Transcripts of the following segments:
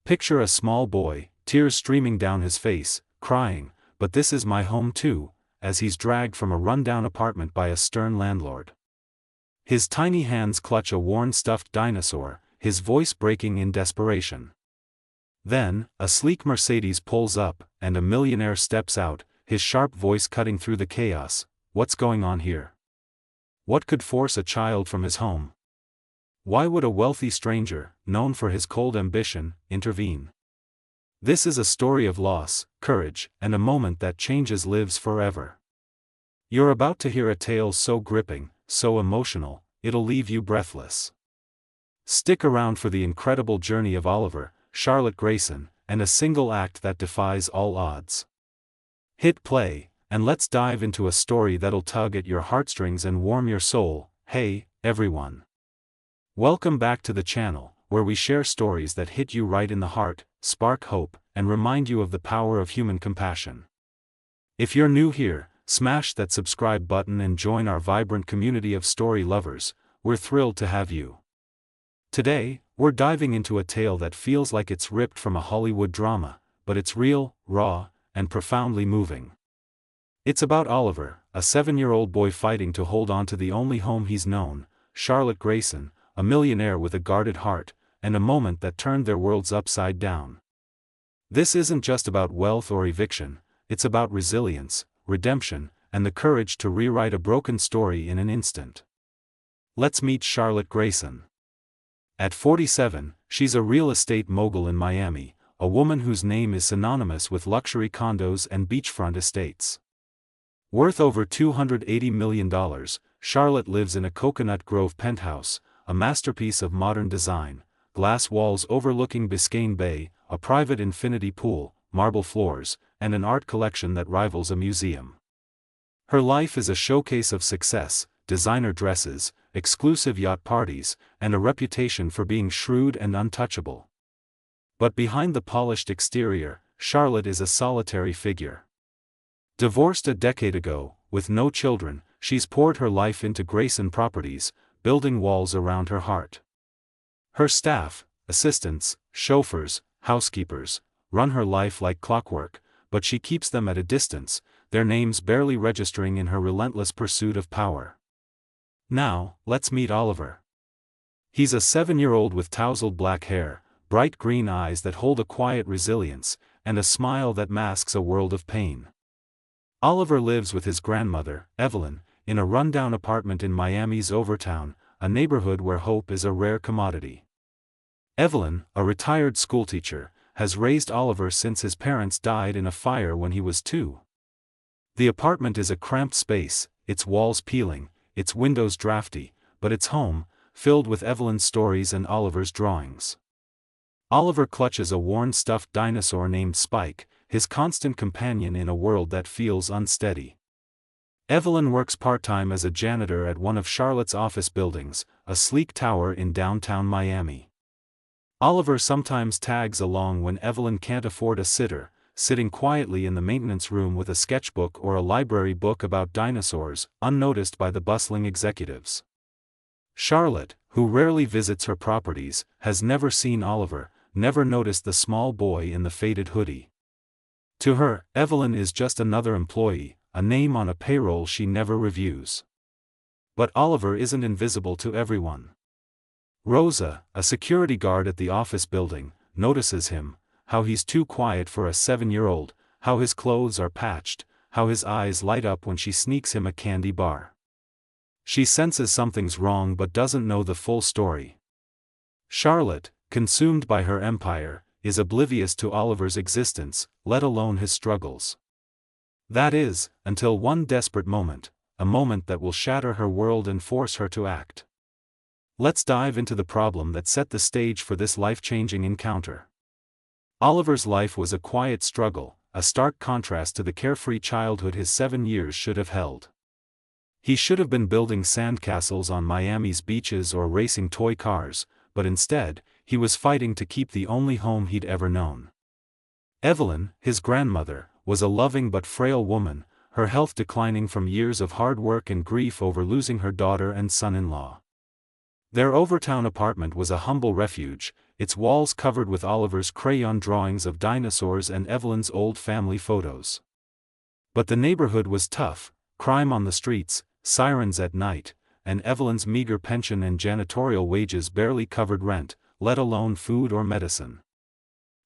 Picture a small boy, tears streaming down his face, crying, "But this is my home too," as he's dragged from a rundown apartment by a stern landlord. His tiny hands clutch a worn stuffed dinosaur, his voice breaking in desperation. Then, a sleek Mercedes pulls up, and a millionaire steps out, his sharp voice cutting through the chaos. "What's going on here? What could force a child from his home? Why would a wealthy stranger, known for his cold ambition, intervene?" This is a story of loss, courage, and a moment that changes lives forever. You're about to hear a tale so gripping, so emotional, it'll leave you breathless. Stick around for the incredible journey of Oliver, Charlotte Grayson, and a single act that defies all odds. Hit play, and let's dive into a story that'll tug at your heartstrings and warm your soul. Hey, everyone! Welcome back to the channel, where we share stories that hit you right in the heart, spark hope, and remind you of the power of human compassion. If you're new here, smash that subscribe button and join our vibrant community of story lovers. We're thrilled to have you. Today, we're diving into a tale that feels like it's ripped from a Hollywood drama, but it's real, raw, and profoundly moving. It's about Oliver, a 7-year-old boy fighting to hold on to the only home he's known, Charlotte Grayson, a millionaire with a guarded heart, and a moment that turned their worlds upside down. This isn't just about wealth or eviction, it's about resilience, redemption, and the courage to rewrite a broken story in an instant. Let's meet Charlotte Grayson. At 47, she's a real estate mogul in Miami, a woman whose name is synonymous with luxury condos and beachfront estates. Worth over $280 million, Charlotte lives in a Coconut Grove penthouse, a masterpiece of modern design, glass walls overlooking Biscayne Bay, a private infinity pool, marble floors, and an art collection that rivals a museum. Her life is a showcase of success, designer dresses, exclusive yacht parties, and a reputation for being shrewd and untouchable. But behind the polished exterior, Charlotte is a solitary figure. Divorced a decade ago, with no children, she's poured her life into Grayson Properties, building walls around her heart. Her staff, assistants, chauffeurs, housekeepers, run her life like clockwork, but she keeps them at a distance, their names barely registering in her relentless pursuit of power. Now, let's meet Oliver. He's a 7-year-old with tousled black hair, bright green eyes that hold a quiet resilience, and a smile that masks a world of pain. Oliver lives with his grandmother, Evelyn, in a rundown apartment in Miami's Overtown, a neighborhood where hope is a rare commodity. Evelyn, a retired schoolteacher, has raised Oliver since his parents died in a fire when he was 2. The apartment is a cramped space, its walls peeling, its windows drafty, but its home, filled with Evelyn's stories and Oliver's drawings. Oliver clutches a worn stuffed dinosaur named Spike, his constant companion in a world that feels unsteady. Evelyn works part-time as a janitor at one of Charlotte's office buildings, a sleek tower in downtown Miami. Oliver sometimes tags along when Evelyn can't afford a sitter, sitting quietly in the maintenance room with a sketchbook or a library book about dinosaurs, unnoticed by the bustling executives. Charlotte, who rarely visits her properties, has never seen Oliver, never noticed the small boy in the faded hoodie. To her, Evelyn is just another employee, a name on a payroll she never reviews. But Oliver isn't invisible to everyone. Rosa, a security guard at the office building, notices him, how he's too quiet for a 7-year-old, how his clothes are patched, how his eyes light up when she sneaks him a candy bar. She senses something's wrong but doesn't know the full story. Charlotte, consumed by her empire, is oblivious to Oliver's existence, let alone his struggles. That is, until one desperate moment, a moment that will shatter her world and force her to act. Let's dive into the problem that set the stage for this life-changing encounter. Oliver's life was a quiet struggle, a stark contrast to the carefree childhood his 7 years should have held. He should have been building sandcastles on Miami's beaches or racing toy cars, but instead, he was fighting to keep the only home he'd ever known. Evelyn, his grandmother, was a loving but frail woman, her health declining from years of hard work and grief over losing her daughter and son-in-law. Their Overtown apartment was a humble refuge, its walls covered with Oliver's crayon drawings of dinosaurs and Evelyn's old family photos. But the neighborhood was tough: crime on the streets, sirens at night, and Evelyn's meager pension and janitorial wages barely covered rent, let alone food or medicine.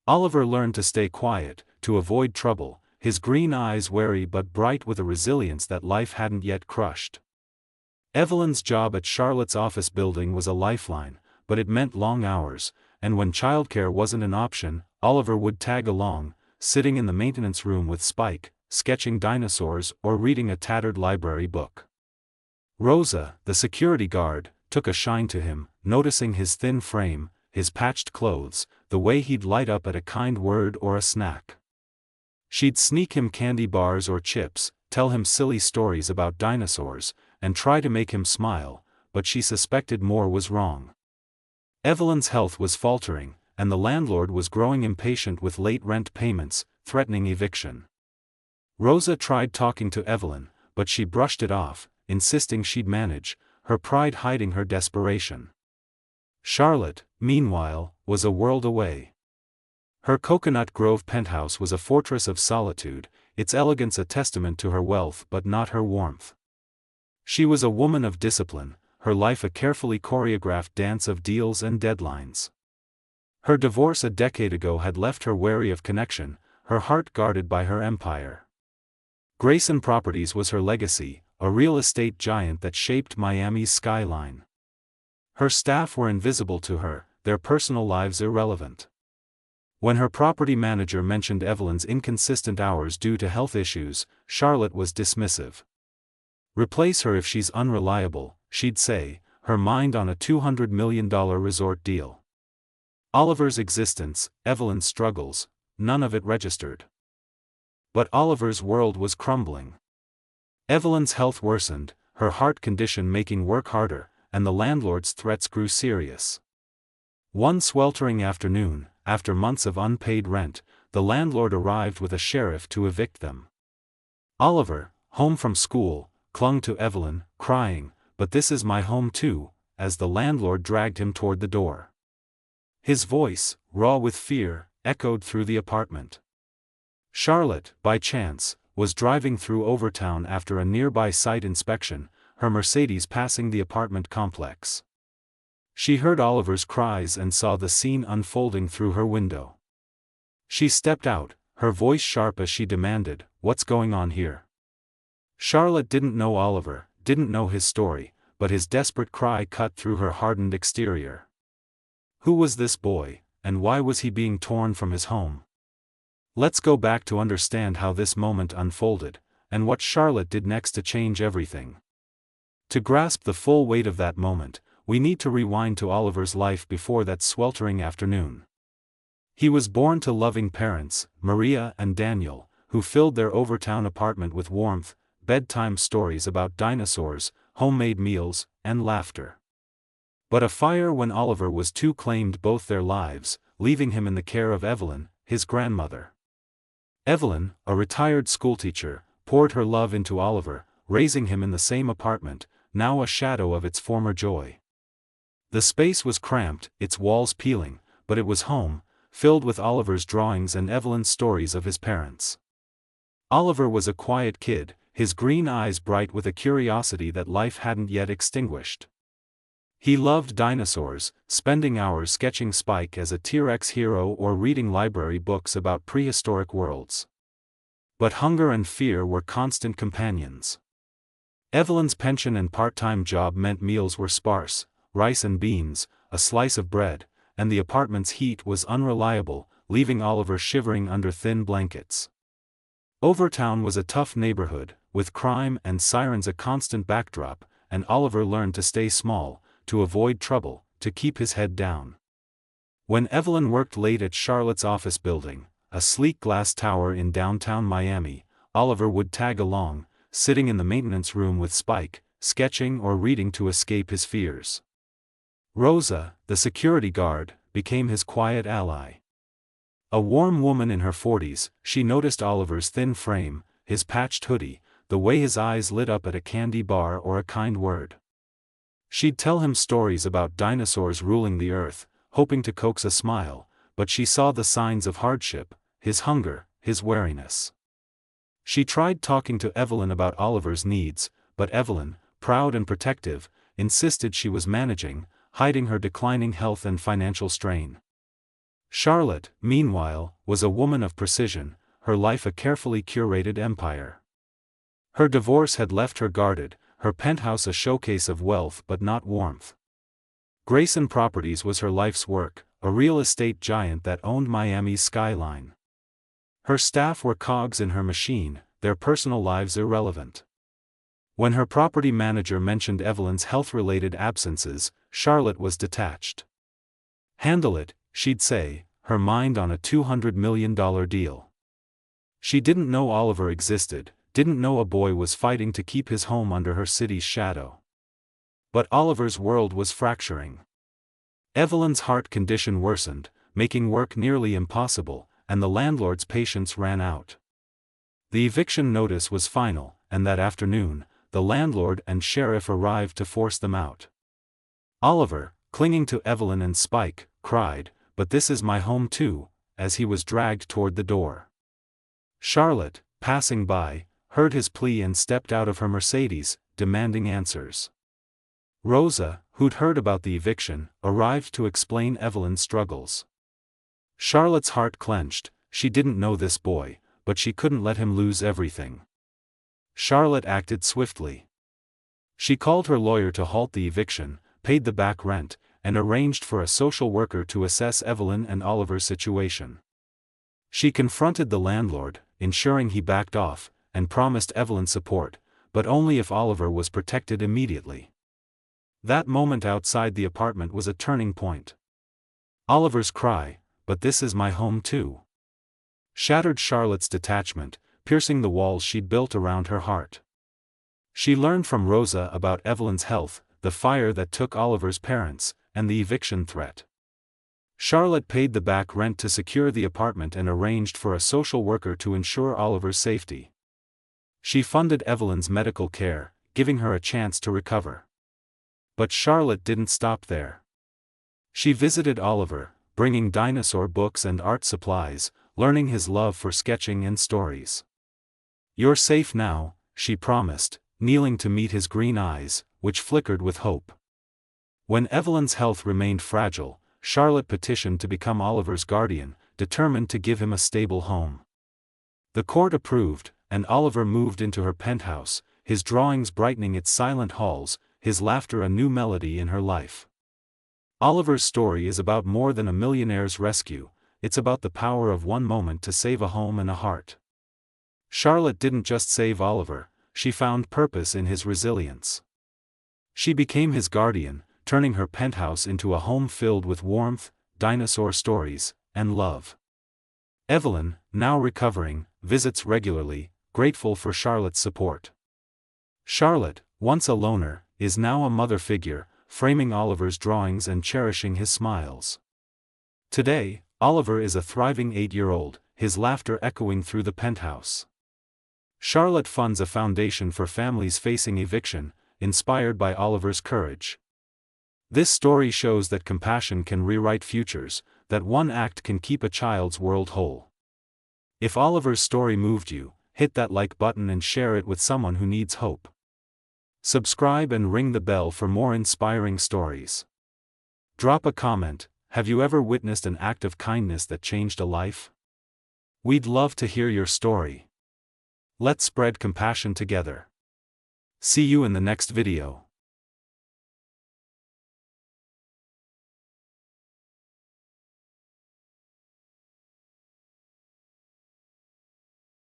Oliver learned to stay quiet, to avoid trouble, his green eyes wary but bright with a resilience that life hadn't yet crushed. Evelyn's job at Charlotte's office building was a lifeline, but it meant long hours, and when childcare wasn't an option, Oliver would tag along, sitting in the maintenance room with Spike, sketching dinosaurs or reading a tattered library book. Rosa, the security guard, took a shine to him, noticing his thin frame, his patched clothes, the way he'd light up at a kind word or a snack. She'd sneak him candy bars or chips, tell him silly stories about dinosaurs, and try to make him smile, but she suspected more was wrong. Evelyn's health was faltering, and the landlord was growing impatient with late rent payments, threatening eviction. Rosa tried talking to Evelyn, but she brushed it off, insisting she'd manage, her pride hiding her desperation. Charlotte, meanwhile, was a world away. Her Coconut Grove penthouse was a fortress of solitude, its elegance a testament to her wealth but not her warmth. She was a woman of discipline, her life a carefully choreographed dance of deals and deadlines. Her divorce a decade ago had left her wary of connection, her heart guarded by her empire. Grayson Properties was her legacy, a real estate giant that shaped Miami's skyline. Her staff were invisible to her, their personal lives irrelevant. When her property manager mentioned Evelyn's inconsistent hours due to health issues, Charlotte was dismissive. "Replace her if she's unreliable," she'd say, her mind on a $200 million resort deal. Oliver's existence, Evelyn's struggles, none of it registered. But Oliver's world was crumbling. Evelyn's health worsened, her heart condition making work harder, and the landlord's threats grew serious. One sweltering afternoon, after months of unpaid rent, the landlord arrived with a sheriff to evict them. Oliver, home from school, clung to Evelyn, crying, "But this is my home too," as the landlord dragged him toward the door. His voice, raw with fear, echoed through the apartment. Charlotte, by chance, was driving through Overtown after a nearby site inspection, her Mercedes passing the apartment complex. She heard Oliver's cries and saw the scene unfolding through her window. She stepped out, her voice sharp as she demanded, "What's going on here?" Charlotte didn't know Oliver, didn't know his story, but his desperate cry cut through her hardened exterior. Who was this boy, and why was he being torn from his home? Let's go back to understand how this moment unfolded, and what Charlotte did next to change everything. To grasp the full weight of that moment, we need to rewind to Oliver's life before that sweltering afternoon. He was born to loving parents, Maria and Daniel, who filled their Overtown apartment with warmth, bedtime stories about dinosaurs, homemade meals, and laughter. But a fire when Oliver was two claimed both their lives, leaving him in the care of Evelyn, his grandmother. Evelyn, a retired schoolteacher, poured her love into Oliver, raising him in the same apartment, now a shadow of its former joy. The space was cramped, its walls peeling, but it was home, filled with Oliver's drawings and Evelyn's stories of his parents. Oliver was a quiet kid, his green eyes bright with a curiosity that life hadn't yet extinguished. He loved dinosaurs, spending hours sketching Spike as a T-Rex hero or reading library books about prehistoric worlds. But hunger and fear were constant companions. Evelyn's pension and part-time job meant meals were sparse, rice and beans, a slice of bread, and the apartment's heat was unreliable, leaving Oliver shivering under thin blankets. Overtown was a tough neighborhood, with crime and sirens a constant backdrop, and Oliver learned to stay small, to avoid trouble, to keep his head down. When Evelyn worked late at Charlotte's office building, a sleek glass tower in downtown Miami, Oliver would tag along, sitting in the maintenance room with Spike, sketching or reading to escape his fears. Rosa, the security guard, became his quiet ally. A warm woman in her 40s, she noticed Oliver's thin frame, his patched hoodie, the way his eyes lit up at a candy bar or a kind word. She'd tell him stories about dinosaurs ruling the earth, hoping to coax a smile, but she saw the signs of hardship, his hunger, his weariness. She tried talking to Evelyn about Oliver's needs, but Evelyn, proud and protective, insisted she was managing, hiding her declining health and financial strain. Charlotte, meanwhile, was a woman of precision, her life a carefully curated empire. Her divorce had left her guarded, her penthouse a showcase of wealth but not warmth. Grayson Properties was her life's work, a real estate giant that owned Miami's skyline. Her staff were cogs in her machine, their personal lives irrelevant. When her property manager mentioned Evelyn's health-related absences, Charlotte was detached. "Handle it," she'd say, her mind on a $200 million deal. She didn't know Oliver existed, didn't know a boy was fighting to keep his home under her city's shadow. But Oliver's world was fracturing. Evelyn's heart condition worsened, making work nearly impossible, and the landlord's patience ran out. The eviction notice was final, and that afternoon, the landlord and sheriff arrived to force them out. Oliver, clinging to Evelyn and Spike, cried, "But this is my home too," as he was dragged toward the door. Charlotte, passing by, heard his plea and stepped out of her Mercedes, demanding answers. Rosa, who'd heard about the eviction, arrived to explain Evelyn's struggles. Charlotte's heart clenched. She didn't know this boy, but she couldn't let him lose everything. Charlotte acted swiftly. She called her lawyer to halt the eviction, paid the back rent, and arranged for a social worker to assess Evelyn and Oliver's situation. She confronted the landlord, ensuring he backed off, and promised Evelyn support, but only if Oliver was protected immediately. That moment outside the apartment was a turning point. Oliver's cry, "But this is my home too," shattered Charlotte's detachment, piercing the walls she'd built around her heart. She learned from Rosa about Evelyn's health, the fire that took Oliver's parents, and the eviction threat. Charlotte paid the back rent to secure the apartment and arranged for a social worker to ensure Oliver's safety. She funded Evelyn's medical care, giving her a chance to recover. But Charlotte didn't stop there. She visited Oliver, bringing dinosaur books and art supplies, learning his love for sketching and stories. "You're safe now," she promised, kneeling to meet his green eyes, which flickered with hope. When Evelyn's health remained fragile, Charlotte petitioned to become Oliver's guardian, determined to give him a stable home. The court approved, and Oliver moved into her penthouse, his drawings brightening its silent halls, his laughter a new melody in her life. Oliver's story is about more than a millionaire's rescue, it's about the power of one moment to save a home and a heart. Charlotte didn't just save Oliver, she found purpose in his resilience. She became his guardian, turning her penthouse into a home filled with warmth, dinosaur stories, and love. Evelyn, now recovering, visits regularly, grateful for Charlotte's support. Charlotte, once a loner, is now a mother figure, framing Oliver's drawings and cherishing his smiles. Today, Oliver is a thriving 8-year-old, his laughter echoing through the penthouse. Charlotte funds a foundation for families facing eviction, inspired by Oliver's courage. This story shows that compassion can rewrite futures, that one act can keep a child's world whole. If Oliver's story moved you, hit that like button and share it with someone who needs hope. Subscribe and ring the bell for more inspiring stories. Drop a comment. Have you ever witnessed an act of kindness that changed a life? We'd love to hear your story. Let's spread compassion together. See you in the next video.